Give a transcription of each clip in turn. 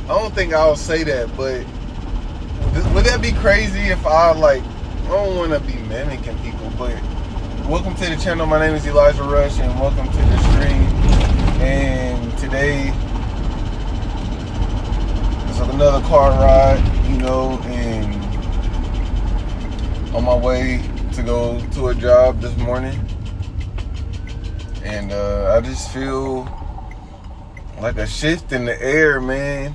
don't think I'll say that, but would that be crazy if I don't want to be mimicking people, but welcome to the channel. My name is Elijah Rush, and welcome to the stream. And today is another car ride, and on my way to go to a job this morning. And I just feel like a shift in the air, man.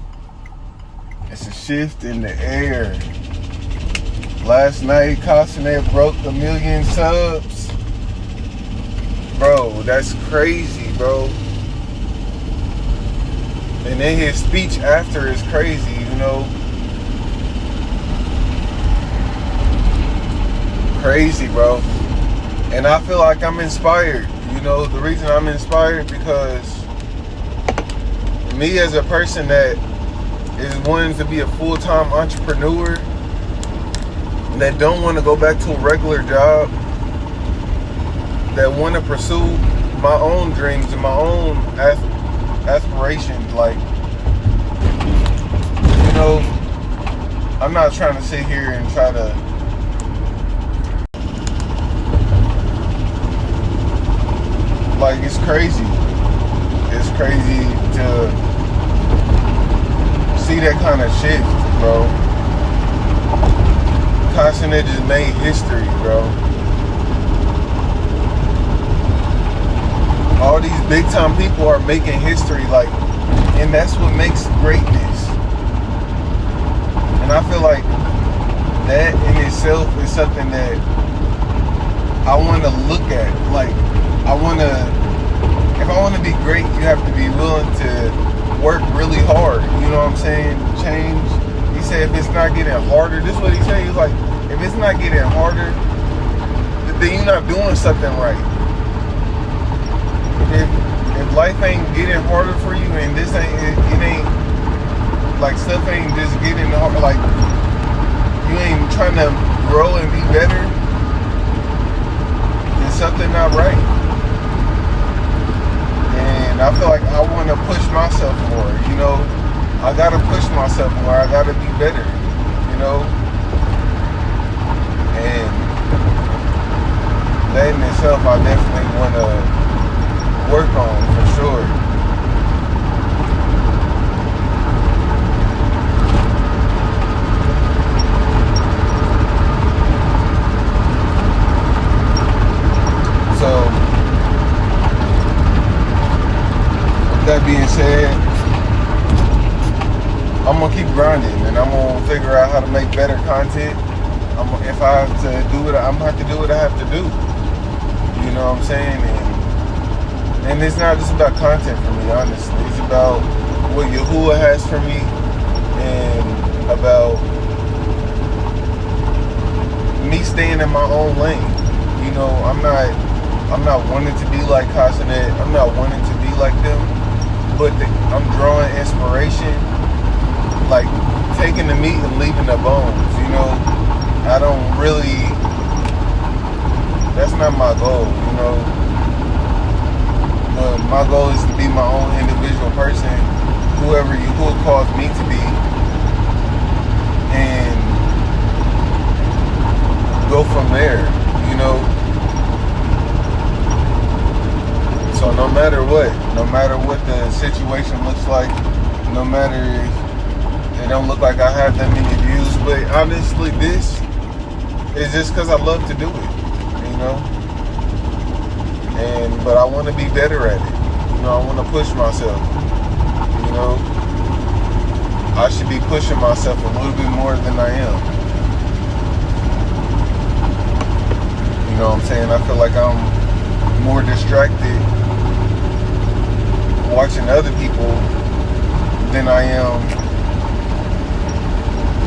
It's a shift in the air. Last night, Kai Cenat broke 1 million subs. Bro, that's crazy, bro. And then his speech after is crazy, Crazy, bro. And I feel like I'm inspired. The reason I'm inspired because me as a person that is wanting to be a full-time entrepreneur, that don't want to go back to a regular job, that want to pursue my own dreams and my own aspirations. I'm not trying to sit here and try to it's crazy. It's crazy to see that kind of shift, bro. Kai Cenat just made history, bro. All these big time people are making history, and that's what makes greatness. And I feel like that in itself is something that I want to look at. If I want to be great, you have to be willing to work really hard. You know what I'm saying? Change. He said if it's not getting harder, this is what he said. He's like, if it's not getting harder, then you're not doing something right. If life ain't getting harder for you, and this ain't, it ain't stuff ain't just getting harder, you ain't trying to grow and be better, then something not right. And I feel like I want to push myself more, I gotta push myself more. I gotta be better, And that in itself, I definitely want to work on for sure. So, with that being said, I'm gonna keep grinding, and I'm gonna figure out how to make better content. If I have to do it, I'm gonna have to do what I have to do. You know what I'm saying? And it's not just about content for me, honestly. It's about what Yahuwah has for me, and about me staying in my own lane. I'm not wanting to be like Kai Cenat. I'm not wanting to be like them, but I'm drawing inspiration. Taking the meat and leaving the bones, I don't really, that's not my goal, But my goal is to be my own individual person, whoever Yahuwah calls me to be, and go from there, So no matter what the situation looks like, no matter if it don't look like I have that many views, but honestly, this is just because I love to do it, but I want to be better at it. I want to push myself. I should be pushing myself a little bit more than I am. You know what I'm saying? I feel like I'm more distracted watching other people than I am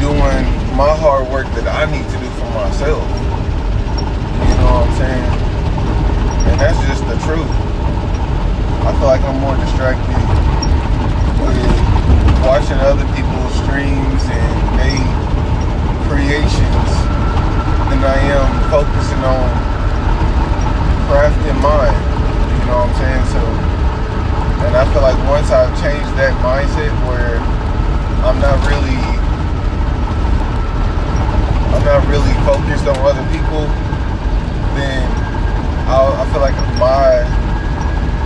doing my hard work that I need to do for myself. You know what I'm saying? And that's just the truth. I feel like I'm more distracted with watching other people's streams and they creations than I am focusing on crafting mine. You know what I'm saying? So, and I feel like once I've changed that mindset where I'm not really focused on other people, then I feel like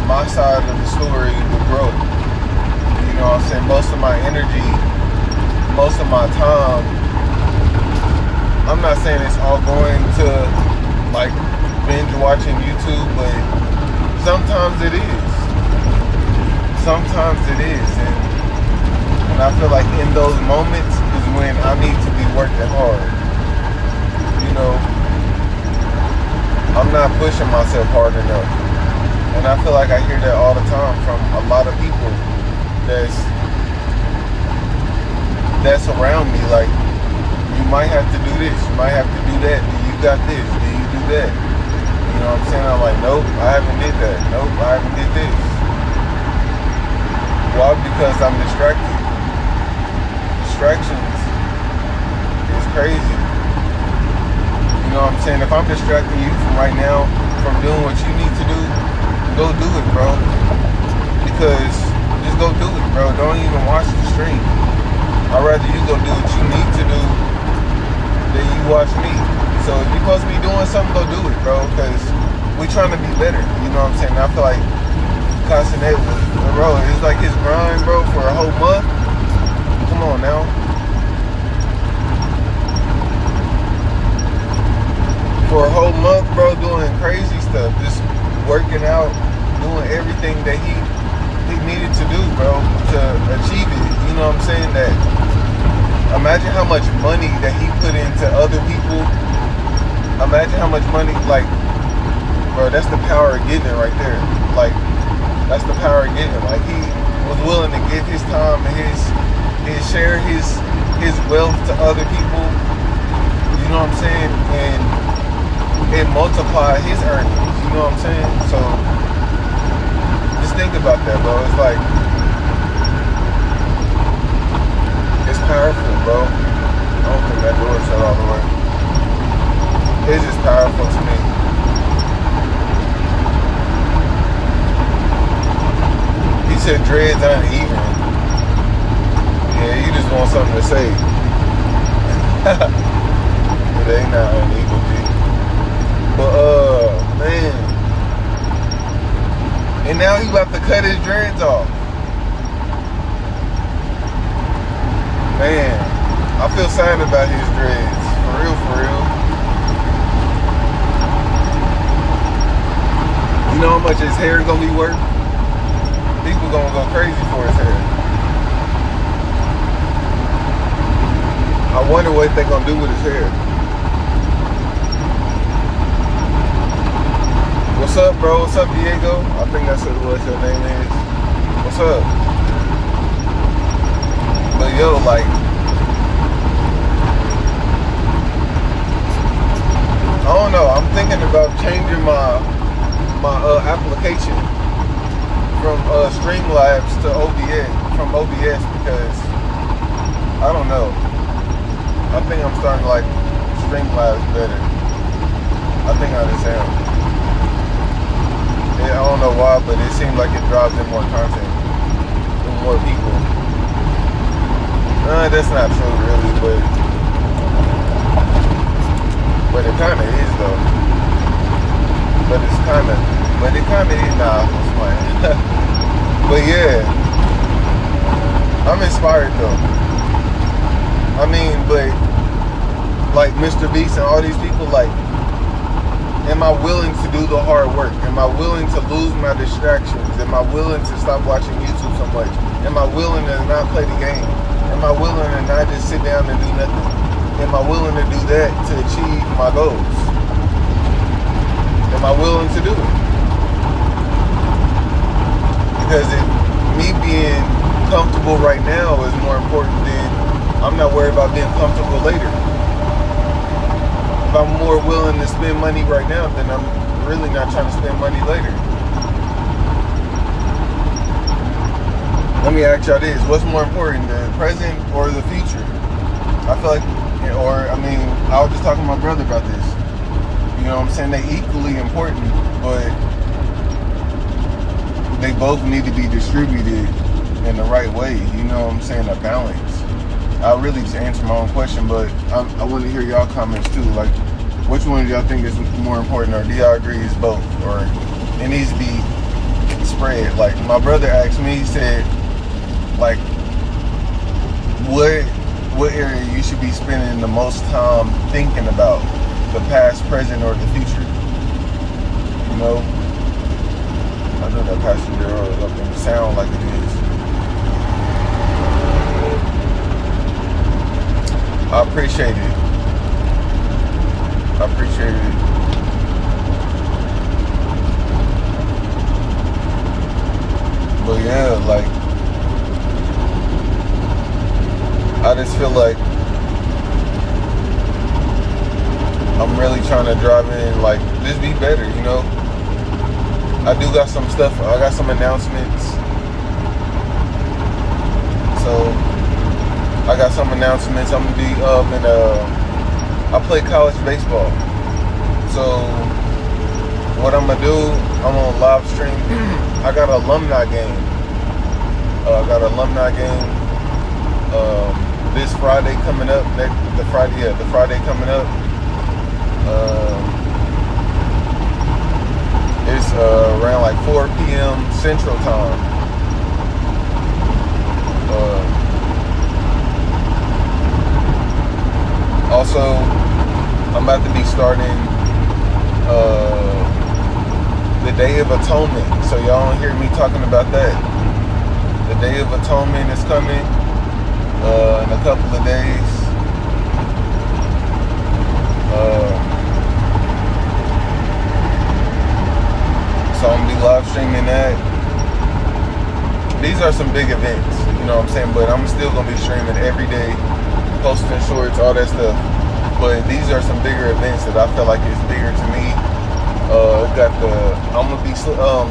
my side of the story will grow. You know what I'm saying? Most of my energy, most of my time, I'm not saying it's all going to like binge watching YouTube, but sometimes it is. Sometimes it is. And I feel like in those moments is when I need to be working hard. You know, I'm not pushing myself hard enough. And I feel like I hear that all the time from a lot of people that's around me. Like, you might have to do this, you might have to do that. Do you got this? Do you do that? You know what I'm saying? I'm like, nope, I haven't did that. Nope, I haven't did this. Why? Because I'm distracted. Distractions is crazy. You know what I'm saying? If I'm distracting you from right now, from doing what you need to do, go do it, bro. Because just go do it, bro. Don't even watch the stream. I'd rather you go do what you need to do than you watch me. So if you're supposed to be doing something, go do it, bro. Because we trying to be better. You know what I'm saying? I feel like Kai Cenat was, bro, it's like his grind, bro, for a whole month. Come on now. For a whole month, bro, doing crazy stuff. Just working out, doing everything that he needed to do, bro, to achieve it. You know what I'm saying? That imagine how much money that he put into other people. Imagine how much money, like, bro, that's the power of getting it right there. Like, that's the power of getting it. Like, he was willing to give his time and his share his wealth to other people. You know what I'm saying? And it multiplied his earnings. You know what I'm saying? So just think about that, bro. It's like, it's powerful, bro. I don't think that door shut all the way. It's just powerful to me. He said dreads uneven. Yeah, you just want something to say. But they not uneven, G. But man. And now he about to cut his dreads off. Man, I feel sad about his dreads. For real, for real. You know how much his hair gonna be worth? People gonna go crazy for his hair. I wonder what they gonna do with his hair. What's up, bro? What's up, Diego? I think that's what your name is. What's up? But yo, like, I don't know. I'm thinking about changing my application from Streamlabs to OBS because I don't know. I think I'm starting to like Streamlabs better. I think I just am. Yeah, I don't know why, but it seems like it drives in more content with more people. That's not true, really, but it kind of is, though. But it kind of is. Nah, I'm playing. But yeah, I'm inspired, though. I mean, but like Mr. Beast and all these people, like, am I willing to do the hard work? Am I willing to lose my distractions? Am I willing to stop watching YouTube so much? Am I willing to not play the game? Am I willing to not just sit down and do nothing? Am I willing to do that to achieve my goals? Am I willing to do it? Because me being comfortable right now is more important than I'm not worried about being comfortable later. If I'm more willing to spend money right now, then I'm really not trying to spend money later. Let me ask y'all this. What's more important, the present or the future? I feel like, I was just talking to my brother about this. You know what I'm saying? They equally important, but they both need to be distributed in the right way. You know what I'm saying? A balance. I really just answered my own question, but I want to hear y'all comments too. Like, which one do y'all think is more important, or do y'all agree it's both, or it needs to be spread? Like, my brother asked me, he said, like, what area you should be spending the most time thinking about, the past, present, or the future? You know, I know that passenger is up in the sound like it is. I appreciate it. I appreciate it. But yeah, like, I just feel like I'm really trying to drive in, like, just be better, you know? I do got some stuff, I got some announcements. So, I got some announcements. I'm gonna be I play college baseball. So what I'm gonna do, I'm gonna live stream. I got an alumni game. This Friday coming up. The Friday coming up. It's around like 4 p.m. Central Time. Also, I'm about to be starting the Day of Atonement. So y'all don't hear me talking about that. The Day of Atonement is coming in a couple of days. So I'm gonna be live streaming that. These are some big events, you know what I'm saying? But I'm still gonna be streaming every day, posting shorts, all that stuff. But these are some bigger events that I feel like is bigger to me. I'm gonna be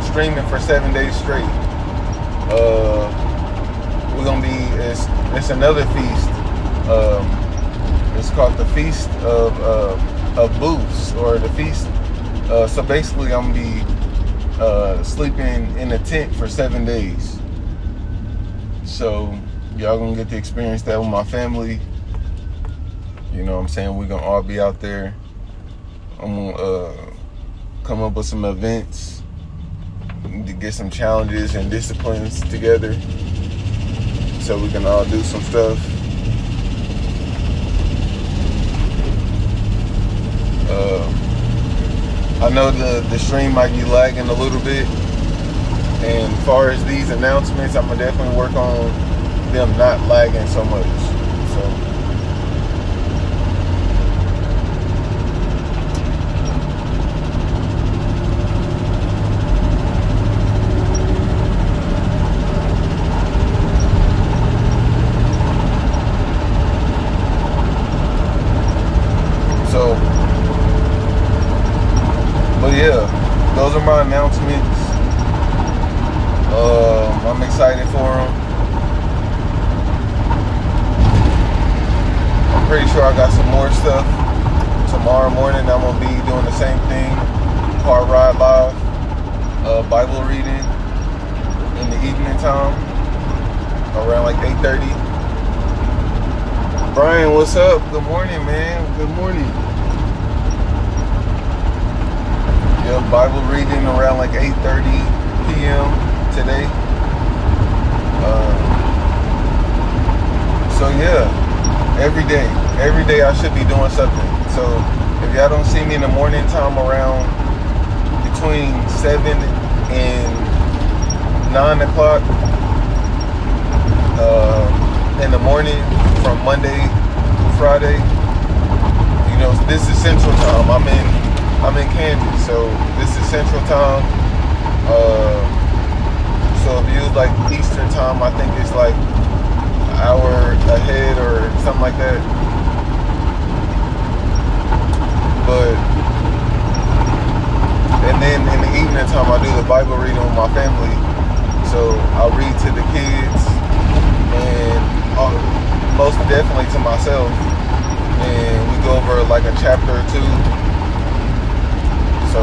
streaming for 7 days straight. We're gonna be, it's another feast. It's called the Feast of Booths, or the feast. So basically, I'm gonna be sleeping in a tent for 7 days. So y'all gonna get to experience that with my family. You know what I'm saying? We're gonna all be out there. I'm gonna come up with some events to get some challenges and disciplines together so we can all do some stuff. I know the stream might be lagging a little bit, and as far as these announcements, I'm gonna definitely work on them not lagging so much. So yeah, those are my announcements. I'm excited for them. I'm pretty sure I got some more stuff. Tomorrow morning I'm going to be doing the same thing. Car ride live. Bible reading in the evening time. Around like 8:30. Brian, what's up? Good morning, man. Good morning. Yeah, Bible reading around like 8:30 p.m. today. So yeah, every day I should be doing something. So if y'all don't see me in the morning time around between 7 and 9 o'clock in the morning from Monday to Friday, you know, this is Central Time. I'm in Kansas, so this is Central Time. So if you like Eastern Time, I think it's like an hour ahead or something like that. But and then in the evening time, I do the Bible reading with my family. So I read to the kids and most definitely to myself, and we go over like a chapter or two. So,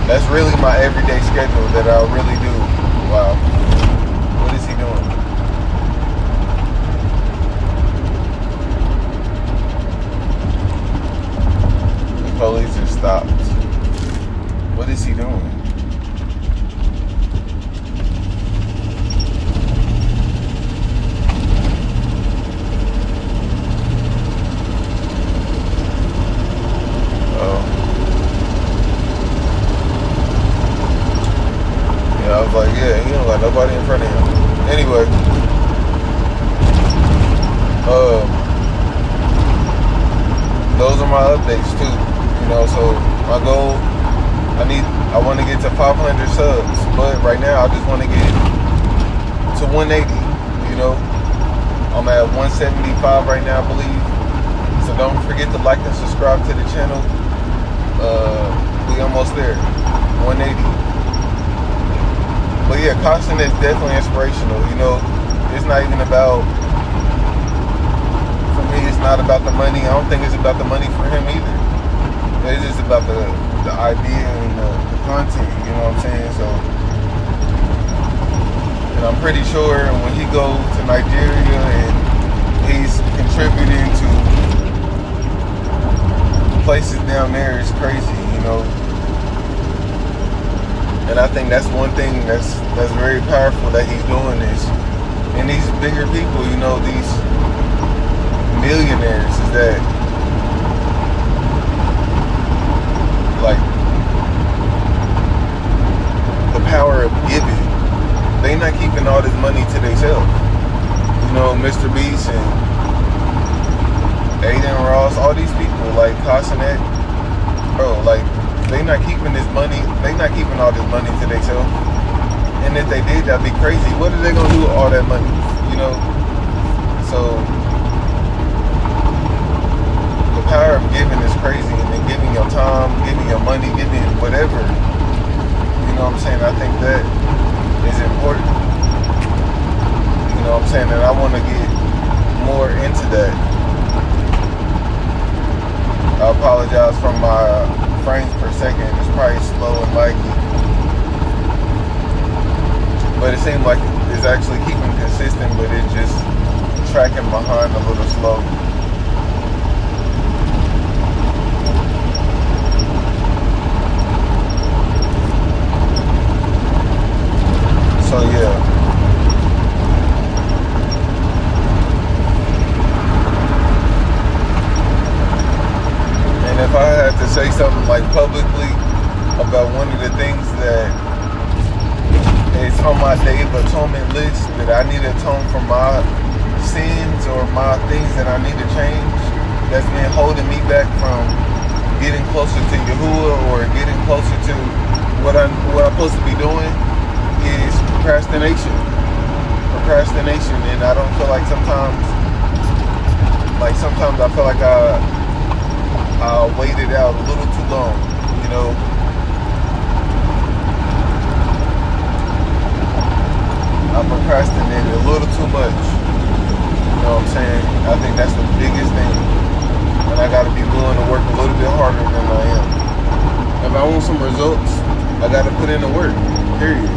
that's really my everyday schedule that I really do. Wow. Police just stopped. What is he doing? I was like, yeah, he don't got nobody in front of him. Anyway, those are my updates too. You know, so my goal, I want to get to 500 subs, but right now I just want to get to 180. You know, I'm at 175 right now, I believe. So don't forget to like and subscribe to the channel. We almost there, 180. But yeah, Kai Cenat is definitely inspirational. You know, it's not even about, for me, it's not about the money. I don't think it's about the money for him either. It's just about the idea and the content, you know what I'm saying? So, and I'm pretty sure when he goes to Nigeria and he's contributing to places down there, it's crazy, you know? And I think that's one thing that's very powerful that he's doing is, and these bigger people, you know, these millionaires, is that like the power of giving. They not keeping all this money to themselves. You know, Mr. Beast and Aiden Ross, all these people like Kai Cenat, bro, like, they not keeping this money, they not keeping all this money to themselves. And if they did, that'd be crazy. What are they gonna do with all that money? You know? So the power of giving is crazy, and then giving your time, giving your money, giving whatever. You know what I'm saying? I think that is important. You know what I'm saying? And I wanna get more into that. I apologize for my frames per second. It's probably slow and laggy, but it seems like it's actually keeping consistent, but it's just tracking behind a little slow. So yeah. If I had to say something like publicly about one of the things that is on my Day of Atonement list, that I need to atone for my sins or my things that I need to change, that's been holding me back from getting closer to Yahuwah or getting closer to what I'm supposed to be doing, is procrastination. And I don't feel like sometimes I feel like I waited out a little too long, you know. I procrastinated a little too much. You know what I'm saying? I think that's the biggest thing. And I gotta be willing to work a little bit harder than I am. If I want some results, I gotta put in the work, period.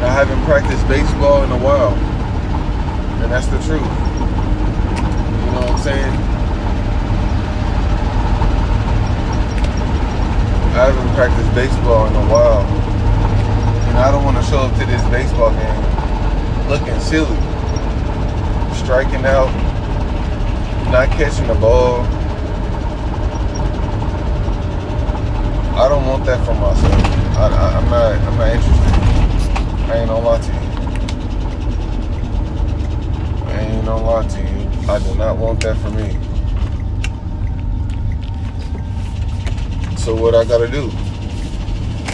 I haven't practiced baseball in a while. And that's the truth. You know what I'm saying? I haven't practiced baseball in a while, and I don't want to show up to this baseball game looking silly, striking out, not catching the ball. I don't want that for myself. I'm not interested. I ain't gonna lie to you. I do not want that for me. So what I gotta do?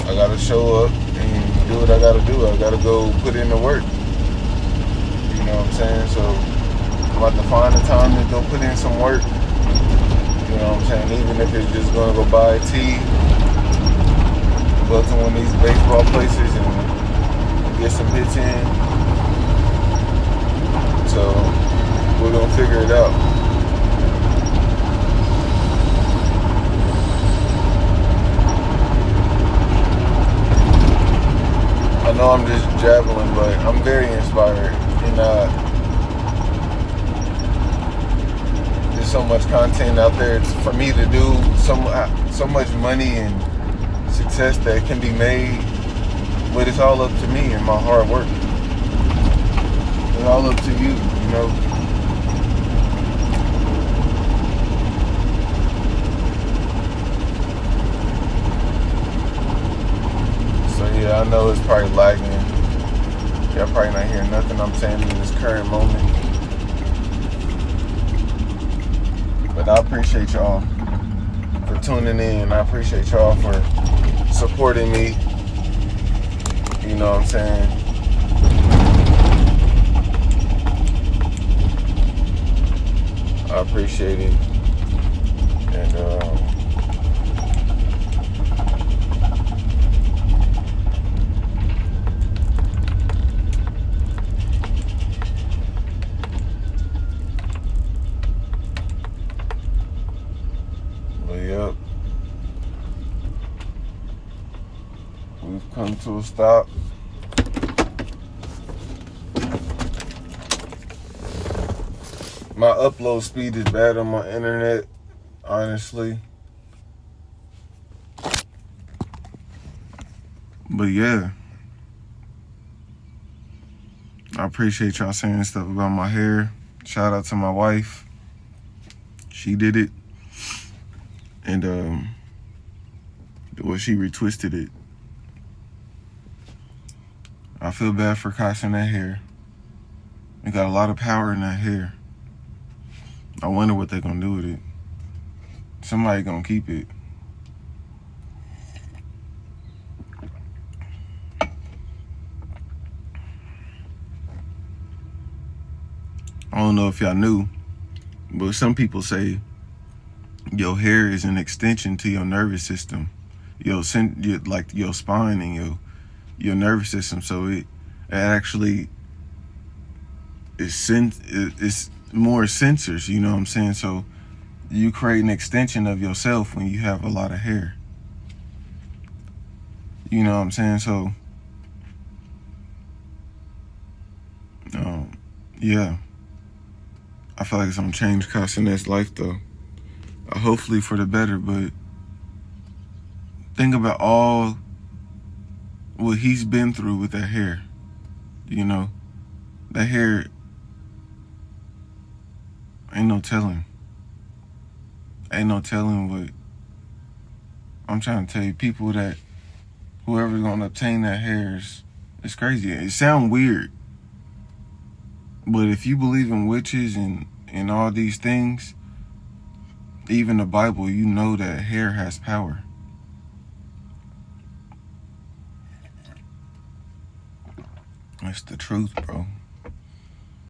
I gotta show up and do what I gotta do. I gotta go put in the work. You know what I'm saying? So I'm about to find the time to go put in some work. You know what I'm saying? Even if it's just gonna go buy a tea, go to one of these baseball places and get some hits in. So we're gonna figure it out. I know I'm just jabbling, but I'm very inspired, and this so much content out there for me to do, so much money and success that can be made, but it's all up to me and my hard work. It's all up to you, you know. So yeah, I know it's probably lagging. Y'all probably not hearing nothing I'm saying in this current moment. But I appreciate y'all for tuning in. I appreciate y'all for supporting me. You know what I'm saying? I appreciate it. And but yep. We've come to a stop. My upload speed is bad on my internet, honestly. But yeah, I appreciate y'all saying stuff about my hair. Shout out to my wife. She did it. And well, she retwisted it. I feel bad for Kai Cenat hair. It got a lot of power in that hair. I wonder what they're gonna do with it. Somebody gonna keep it. I don't know if y'all knew, but some people say your hair is an extension to your nervous system, like your spine and your nervous system. So it actually it's more sensors. You know what I'm saying? So you create an extension of yourself when you have a lot of hair. You know what I'm saying? So yeah, I feel like it's gonna change Kai Cenat's life though. Hopefully for the better, but think about all what he's been through with that hair. You know, that hair, ain't no telling. Ain't no telling what I'm trying to tell you. People that, whoever's gonna obtain that hair it's crazy. It sounds weird, but if you believe in witches and all these things, even the Bible, you know that hair has power. That's the truth, bro.